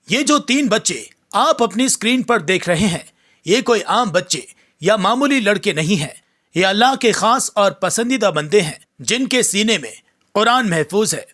یہ جو 3 بچے آپ اپنی اسکرین پر دیکھ رہے ہیں، یہ کوئی عام بچے یا معمولی لڑکے نہیں ہیں۔ یہ اللہ کے خاص اور پسندیدہ بندے ہیں جن کے سینے میں قرآن محفوظ ہے۔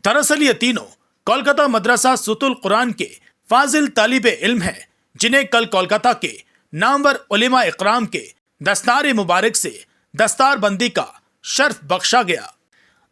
دراصل یہ تینوں کولکتہ مدرسہ صوت القرآن کے فاضل طالب علم ہیں، جنہیں کل کولکتہ کے نامور علماء اکرام کے دستار مبارک سے دستار بندی کا شرف بخشا گیا۔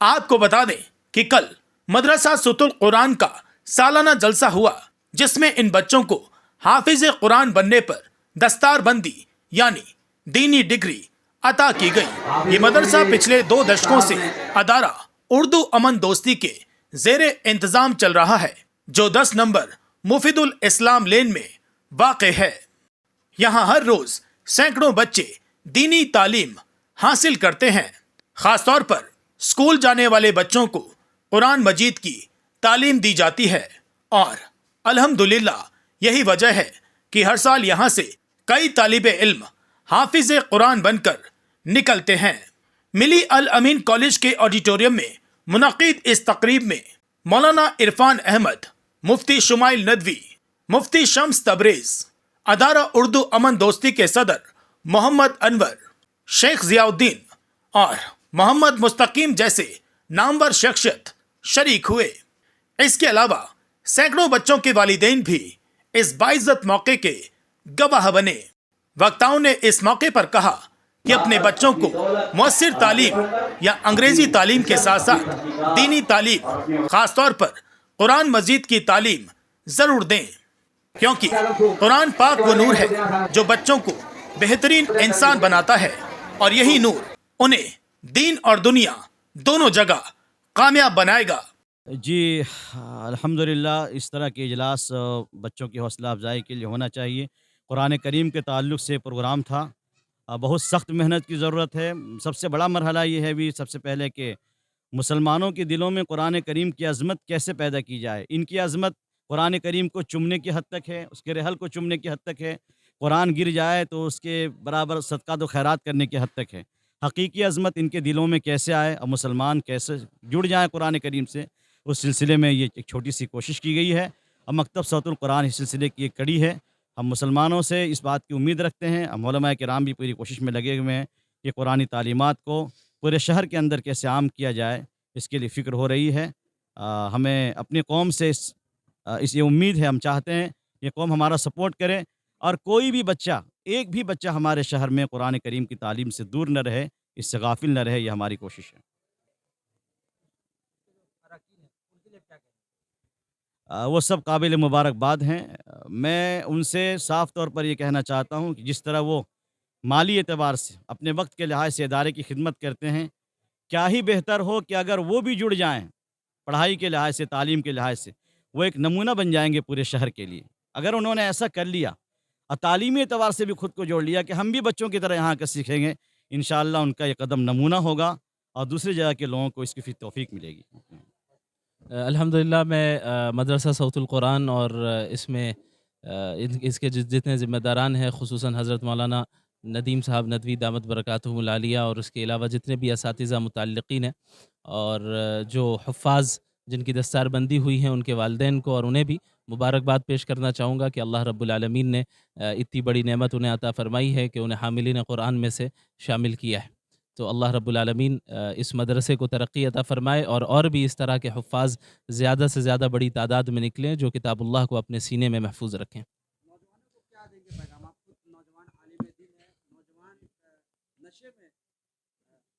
آپ کو بتا دیں کہ کل مدرسہ صوت القرآن کا سالانہ جلسہ ہوا، جس میں ان بچوں کو حافظ قرآن بننے پر دستار بندی یعنی دینی ڈگری عطا کی گئی۔ یہ مدرسہ پچھلے 2 دشکوں سے ادارہ اردو امن دوستی کے زیر انتظام چل رہا ہے، جو 10 نمبر مفید الاسلام لین میں واقع ہے۔ یہاں ہر روز سینکڑوں بچے دینی تعلیم حاصل کرتے ہیں۔ خاص طور پر اسکول جانے والے بچوں کو قرآن مجید کی تعلیم دی جاتی ہے، اور الحمدللہ یہی وجہ ہے کہ ہر سال یہاں سے کئی طالب علم حافظ قرآن بن کر نکلتے ہیں۔ ملی الامین کالج کے آڈیٹوریم میں منعقد اس تقریب میں مولانا عرفان احمد، مفتی شمائل ندوی، مفتی شمس تبریز، ادارہ اردو امن دوستی کے صدر محمد انور، شیخ ضیاء الدین اور محمد مستقیم جیسے نامور شخصیت شریک ہوئے۔ اس کے علاوہ سینکڑوں بچوں کے والدین بھی اس باعزت موقع کے گواہ بنے۔ وکتاؤں نے اس موقع پر کہا کہ اپنے بچوں کو مؤثر تعلیم یا انگریزی تعلیم کے ساتھ ساتھ دینی تعلیم، خاص طور پر قرآن مجید کی تعلیم ضرور دیں، کیونکہ قرآن پاک وہ نور ہے جو بچوں کو بہترین انسان بناتا ہے، اور یہی نور انہیں دین اور دنیا دونوں جگہ کامیاب بنائے گا۔ جی الحمدللہ اس طرح کے اجلاس بچوں کی حوصلہ افزائی کے لیے ہونا چاہیے۔ قرآن کریم کے تعلق سے پروگرام تھا، بہت سخت محنت کی ضرورت ہے۔ سب سے بڑا مرحلہ یہ ہے بھی سب سے پہلے کہ مسلمانوں کے دلوں میں قرآن کریم کی عظمت کیسے پیدا کی جائے۔ ان کی عظمت قرآن کریم کو چومنے کی حد تک ہے، اس کے رحل کو چومنے کی حد تک ہے۔ قرآن گر جائے تو اس کے برابر صدقات و خیرات کرنے کی حد تک ہے۔ حقیقی عظمت ان کے دلوں میں کیسے آئے اور مسلمان کیسے جڑ جائیں قرآن کریم سے، اس سلسلے میں یہ ایک چھوٹی سی کوشش کی گئی ہے، اور مکتب صوت القرآن اس سلسلے کی ایک کڑی ہے۔ ہم مسلمانوں سے اس بات کی امید رکھتے ہیں، ہم علماء کرام بھی پوری کوشش میں لگے ہوئے ہیں کہ قرآنی تعلیمات کو پورے شہر کے اندر کیسے عام کیا جائے، اس کے لیے فکر ہو رہی ہے۔ ہمیں اپنی قوم سے اس یہ امید ہے، ہم چاہتے ہیں یہ قوم ہمارا سپورٹ کرے، اور کوئی بھی بچہ، ایک بھی بچہ ہمارے شہر میں قرآن کریم کی تعلیم سے دور نہ رہے، اس سے غافل نہ رہے، یہ ہماری کوشش ہے۔ وہ سب قابل مبارکباد ہیں۔ میں ان سے صاف طور پر یہ کہنا چاہتا ہوں کہ جس طرح وہ مالی اعتبار سے اپنے وقت کے لحاظ سے ادارے کی خدمت کرتے ہیں، کیا ہی بہتر ہو کہ اگر وہ بھی جڑ جائیں پڑھائی کے لحاظ سے، تعلیم کے لحاظ سے، وہ ایک نمونہ بن جائیں گے پورے شہر کے لیے۔ اگر انہوں نے ایسا کر لیا اور تعلیمی اعتبار سے بھی خود کو جوڑ لیا کہ ہم بھی بچوں کی طرح یہاں کا سیکھیں گے، انشاءاللہ ان کا یہ قدم نمونہ ہوگا، اور دوسری جگہ کے لوگوں کو اس کی پھر توفیق ملے گی۔ الحمدللہ میں مدرسہ صوت القرآن اور اس میں اس کے جتنے ذمہ داران ہیں، خصوصاً حضرت مولانا ندیم صاحب ندوی دامت برکاتہم العالیہ، اور اس کے علاوہ جتنے بھی اساتذہ متعلقین ہیں، اور جو حفاظ جن کی دستار بندی ہوئی ہیں، ان کے والدین کو اور انہیں بھی مبارکباد پیش کرنا چاہوں گا کہ اللہ رب العالمین نے اتنی بڑی نعمت انہیں عطا فرمائی ہے کہ انہیں حاملین قرآن میں سے شامل کیا ہے۔ تو اللہ رب العالمین اس مدرسے کو ترقی عطا فرمائے، اور بھی اس طرح کے حفاظ زیادہ سے زیادہ بڑی تعداد میں نکلیں جو کتاب اللہ کو اپنے سینے میں محفوظ رکھیں۔ نوجوانوں کو کیا دیں گے پیغام؟ آپ خود نوجوان عالم دین ہیں، نوجوان نشے میں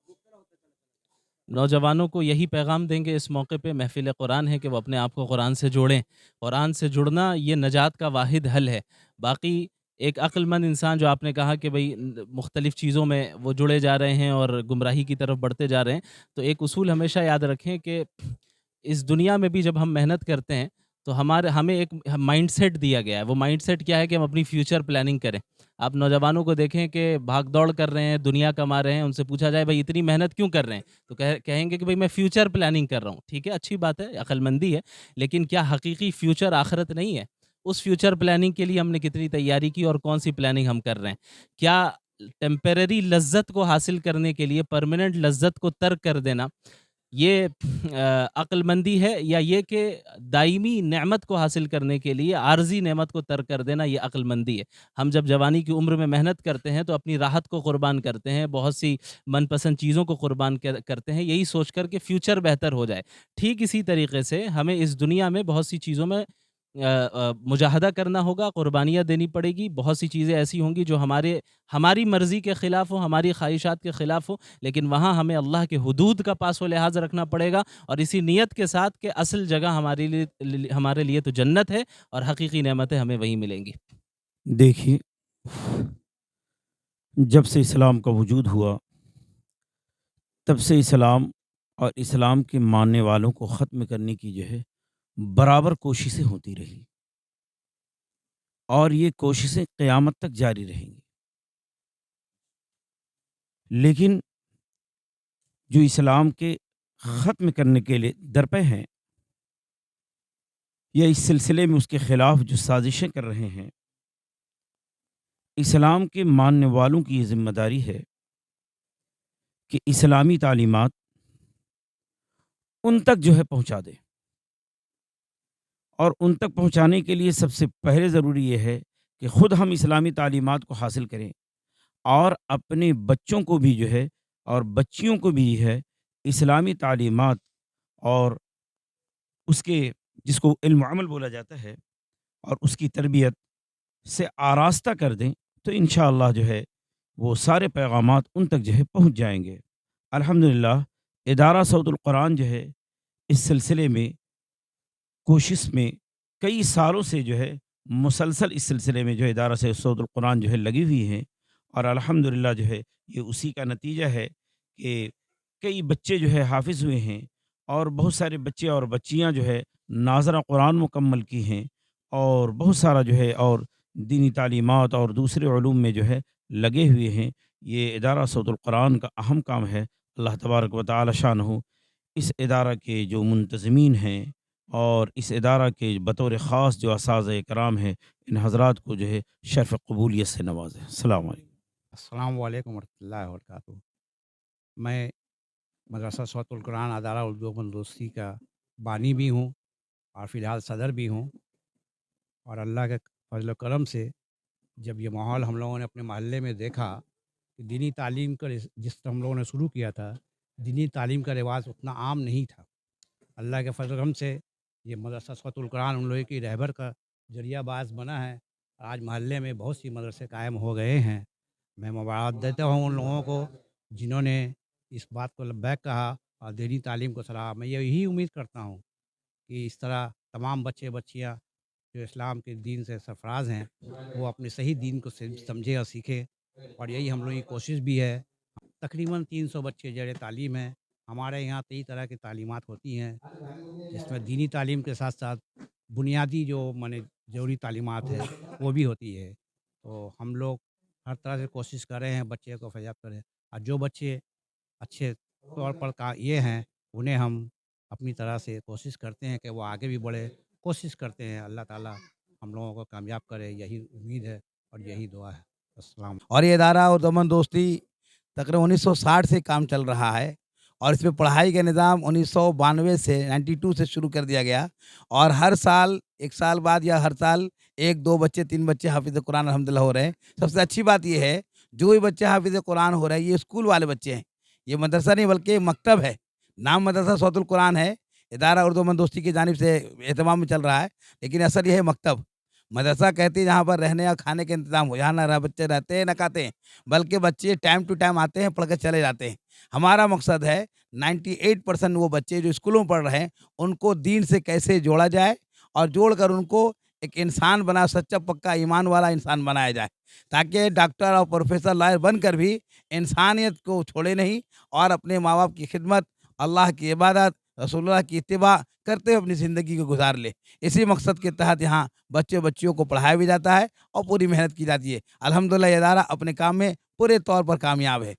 مبتلا ہوتے چلے جا رہے ہیں۔ نوجوانوں کو یہی پیغام دیں گے اس موقع پہ، محفل قرآن ہے، کہ وہ اپنے آپ کو قرآن سے جوڑیں۔ قرآن سے جڑنا یہ نجات کا واحد حل ہے۔ باقی ایک عقل مند انسان، جو آپ نے کہا کہ بھئی مختلف چیزوں میں وہ جڑے جا رہے ہیں اور گمراہی کی طرف بڑھتے جا رہے ہیں، تو ایک اصول ہمیشہ یاد رکھیں کہ اس دنیا میں بھی جب ہم محنت کرتے ہیں تو ہمیں ایک مائنڈ سیٹ دیا گیا ہے۔ وہ مائنڈ سیٹ کیا ہے کہ ہم اپنی فیوچر پلاننگ کریں۔ آپ نوجوانوں کو دیکھیں کہ بھاگ دوڑ کر رہے ہیں، دنیا کما رہے ہیں، ان سے پوچھا جائے بھائی اتنی محنت کیوں کر رہے ہیں، تو کہیں گے کہ بھئی میں فیوچر پلاننگ کر رہا ہوں۔ ٹھیک ہے، اچھی بات ہے، عقل مندی ہے، لیکن کیا حقیقی فیوچر آخرت نہیں ہے؟ اس فیوچر پلاننگ کے لیے ہم نے کتنی تیاری کی اور کون سی پلاننگ ہم کر رہے ہیں؟ کیا ٹیمپریری لذت کو حاصل کرنے کے لیے پرماننٹ لذت کو ترک کر دینا یہ عقل مندی ہے یا یہ کہ دائمی نعمت کو حاصل کرنے کے لیے عارضی نعمت کو ترک کر دینا یہ عقل مندی ہے؟ ہم جب جوانی کی عمر میں محنت کرتے ہیں تو اپنی راحت کو قربان کرتے ہیں، بہت سی من پسند چیزوں کو قربان کرتے ہیں، یہی سوچ کر کہ فیوچر بہتر ہو جائے۔ ٹھیک اسی طریقے سے ہمیں اس دنیا میں بہت سی چیزوں میں مجاہدہ کرنا ہوگا، قربانیاں دینی پڑے گی، بہت سی چیزیں ایسی ہوں گی جو ہماری مرضی کے خلاف ہوں، ہماری خواہشات کے خلاف ہوں، لیکن وہاں ہمیں اللہ کے حدود کا پاس و لحاظ رکھنا پڑے گا، اور اسی نیت کے ساتھ کہ اصل جگہ ہمارے لیے تو جنت ہے اور حقیقی نعمتیں ہمیں وہیں ملیں گی۔ دیکھیے، جب سے اسلام کا وجود ہوا تب سے اسلام اور اسلام کے ماننے والوں کو ختم کرنے کی جو ہے برابر کوششیں ہوتی رہی، اور یہ کوششیں قیامت تک جاری رہیں گی۔ لیکن جو اسلام کے ختم کرنے کے لیے درپے ہیں یا اس سلسلے میں اس کے خلاف جو سازشیں کر رہے ہیں، اسلام کے ماننے والوں کی یہ ذمہ داری ہے کہ اسلامی تعلیمات ان تک جو ہے پہنچا دے، اور ان تک پہنچانے کے لیے سب سے پہلے ضروری یہ ہے کہ خود ہم اسلامی تعلیمات کو حاصل کریں، اور اپنے بچوں کو بھی جو ہے اور بچیوں کو بھی ہے اسلامی تعلیمات اور اس کے جس کو علم و عمل بولا جاتا ہے اور اس کی تربیت سے آراستہ کر دیں، تو انشاءاللہ جو ہے وہ سارے پیغامات ان تک جو ہے پہنچ جائیں گے۔ الحمدللہ ادارہ صوت القرآن جو ہے اس سلسلے میں کوشش میں کئی سالوں سے جو ہے مسلسل اس سلسلے میں جو ہے ادارہ سے صوت القرآن جو ہے لگی ہوئی ہیں، اور الحمدللہ جو ہے یہ اسی کا نتیجہ ہے کہ کئی بچے جو ہے حافظ ہوئے ہیں، اور بہت سارے بچے اور بچیاں جو ہے ناظرہ قرآن مکمل کی ہیں، اور بہت سارا جو ہے اور دینی تعلیمات اور دوسرے علوم میں جو ہے لگے ہوئے ہیں۔ یہ ادارہ صوت القرآن کا اہم کام ہے۔ اللہ تبارک و تعالی شان ہو اس ادارہ کے جو منتظمین ہیں اور اس ادارہ کے بطور خاص جو اساتذہ کرام ہیں، ان حضرات کو جو ہے شرف قبولیت سے نوازے۔ السلام علیکم۔ السلام علیکم ورحمۃ اللہ وبرکاتہ۔ میں مدرسہ صوت القرآن ادارہ اردو بندوستی کا بانی بھی ہوں اور فی الحال صدر بھی ہوں، اور اللہ کے فضل و کرم سے جب یہ ماحول ہم لوگوں نے اپنے محلے میں دیکھا کہ دینی تعلیم کا جس طرح ہم لوگوں نے شروع کیا تھا، دینی تعلیم کا رواج اتنا عام نہیں تھا۔ اللہ کے فضل و کرم سے یہ مدرسہ صوت القرآن ان لوگوں کی رہبر کا ذریعہ باعث بنا ہے۔ آج محلے میں بہت سی مدرسے قائم ہو گئے ہیں۔ میں مبارک دیتا ہوں ان لوگوں کو جنہوں نے اس بات کو لبیک کہا اور دینی تعلیم کو سراہا۔ میں یہی امید کرتا ہوں کہ اس طرح تمام بچے بچیاں جو اسلام کے دین سے سرفراز ہیں وہ اپنے صحیح دین کو سمجھے اور سیکھیں، اور یہی ہم لوگوں کی کوشش بھی ہے۔ تقریباً 300 بچے زیر تعلیم ہیں۔ ہمارے یہاں کئی طرح کی تعلیمات ہوتی ہیں، جس میں دینی تعلیم کے ساتھ ساتھ بنیادی جو ضروری تعلیمات ہیں وہ بھی ہوتی ہے۔ تو ہم لوگ ہر طرح سے کوشش کر رہے ہیں بچے کو فیاض کریں، اور جو بچے اچھے طور پر یہ ہیں انہیں ہم اپنی طرح سے کوشش کرتے ہیں کہ وہ آگے بھی بڑھے، کوشش کرتے ہیں۔ اللہ تعالیٰ ہم لوگوں کو کامیاب کرے، یہی امید ہے اور یہی دعا ہے۔ السلام علیکم۔ اور یہ ادارہ اردو بندوستی تقریباً 1960 سے کام چل رہا ہے، اور اس میں پڑھائی کا نظام 1992 سے 92 سے شروع کر دیا گیا، اور ہر سال ایک سال بعد یا ہر سال 1 2 بچے 3 بچے حافظ قرآن الحمدللہ ہو رہے ہیں۔ سب سے اچھی بات یہ ہے جو بھی بچے حافظ قرآن ہو رہے ہیں یہ اسکول والے بچے ہیں، یہ مدرسہ نہیں بلکہ یہ مکتب ہے۔ نام مدرسہ صوت القرآن ہے، ادارہ اردو بندوستی کی جانب سے اہتمام میں چل رہا ہے، لیکن اصل یہ ہے مکتب۔ مدرسہ کہتے ہیں جہاں پر رہنے اور کھانے کا انتظام ہو، یہاں نہ بچے رہتے ہیں نہ کھاتے ہیں، بلکہ بچے ٹائم ٹو ٹائم آتے ہیں، پڑھ کر چلے جاتے ہیں۔ ہمارا مقصد ہے 98% وہ بچے جو اسکولوں میں پڑھ رہے ہیں ان کو دین سے کیسے جوڑا جائے، اور جوڑ کر ان کو ایک انسان بنا، سچا پکا ایمان والا انسان بنایا جائے، تاکہ ڈاکٹر اور پروفیسر لائر بن کر بھی انسانیت کو چھوڑے نہیں، اور اپنے ماں باپ کی خدمت، اللہ کی عبادت، رسول اللہ کی اتباع کرتے ہوئے اپنی زندگی کو گزار لے۔ اسی مقصد کے تحت یہاں بچے بچیوں کو پڑھایا بھی جاتا ہے اور پوری محنت کی جاتی ہے۔ الحمدللہ یہ ادارہ اپنے کام میں پورے طور پر کامیاب ہے۔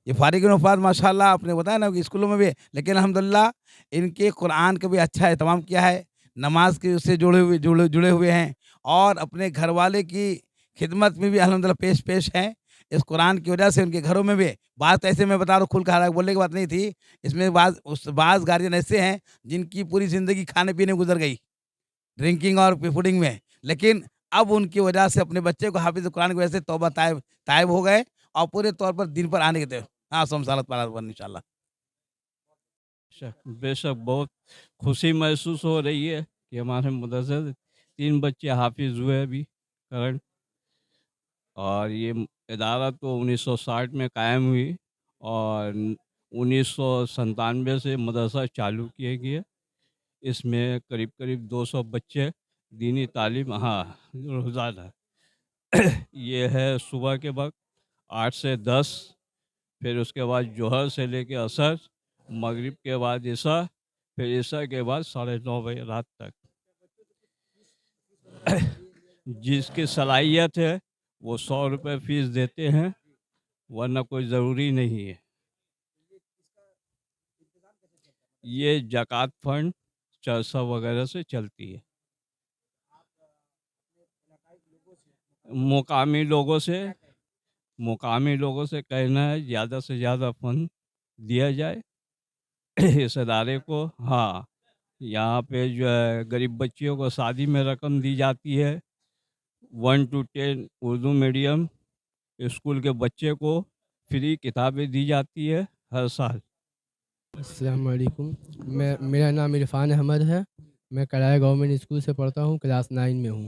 یہ فارغ نفاذ ماشاءاللہ آپ نے بتایا نا کہ اسکولوں میں بھی ہے، لیکن الحمدللہ ان کے قرآن کا بھی اچھا اہتمام کیا ہے، نماز کے اس سے جڑے ہوئے ہیں، اور اپنے گھر والے کی خدمت میں بھی الحمدللہ پیش ہیں۔ اس قرآن کی وجہ سے ان کے گھروں میں بھی بات ایسے میں بتا رہا ہوں کھل کھا بولنے کی بات نہیں تھی. اس میں بعض گارجین ایسے ہیں جن کی پوری زندگی کھانے پینے گزر گئی ڈرنکنگ اور فوڈنگ میں, لیکن اب ان کی وجہ سے اپنے بچے کو حافظ قرآن کی وجہ سے توبہ طائب ہو گئے اور پورے طور پر دین پر آنے کے تھے. ہاں سمسالت پر انشاءاللہ. بے شک بہت خوشی محسوس ہو رہی ہے کہ ہمارے مدرسے سے 3 بچے حافظ ہوئے ابھی کرنٹ. اور یہ ادارہ تو 1960 میں قائم ہوئی اور 1997 سے مدرسہ چالو کیے گئے. اس میں قریب 200 بچے دینی تعلیم روزانہ یہ ہے صبح کے وقت 8 سے 10, پھر اس کے بعد جوہر سے لے کے عصر, مغرب کے بعد عشاء, پھر عشاء کے بعد 9:30 بجے رات تک. جس کی صلاحیت ہے وہ 100 روپے فیس دیتے ہیں, ورنہ کوئی ضروری نہیں ہے. یہ زکوٰۃ فنڈ چرسہ وغیرہ سے چلتی ہے. مقامی لوگوں سے کہنا ہے زیادہ سے زیادہ فنڈ دیا جائے اس ادارے کو. ہاں, یہاں پہ جو ہے غریب بچیوں کو شادی میں رقم دی جاتی ہے. 1 to 10 اردو میڈیم اسکول کے بچے کو فری کتابیں دی جاتی ہے ہر سال. السلام علیکم. میرا نام عرفان احمد ہے. میں کرائے گورنمنٹ اسکول سے پڑھتا ہوں, کلاس 9 میں ہوں.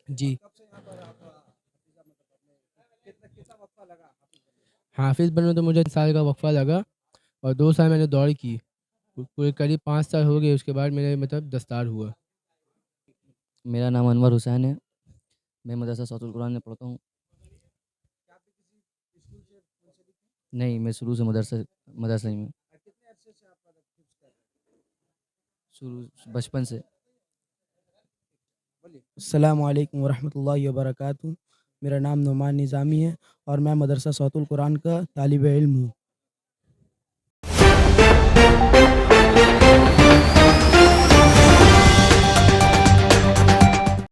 جی, حافظ بننے میں تو مجھے 1 سال کا وقفہ لگا اور 2 سال میں نے دوڑ کی. پورے قریب 5 سال ہو گئے, اس کے بعد میرے دستار ہوا. میرا نام انور حسین ہے. میں مدرسہ صوت القرآن میں پڑھتا ہوں. نہیں, میں شروع سے مدرسہ ہی میں, بچپن سے. السلام علیکم ورحمۃ اللہ وبرکاتہ. میرا نام نعمان نظامی ہے اور میں مدرسہ صوت القرآن کا طالب علم ہوں.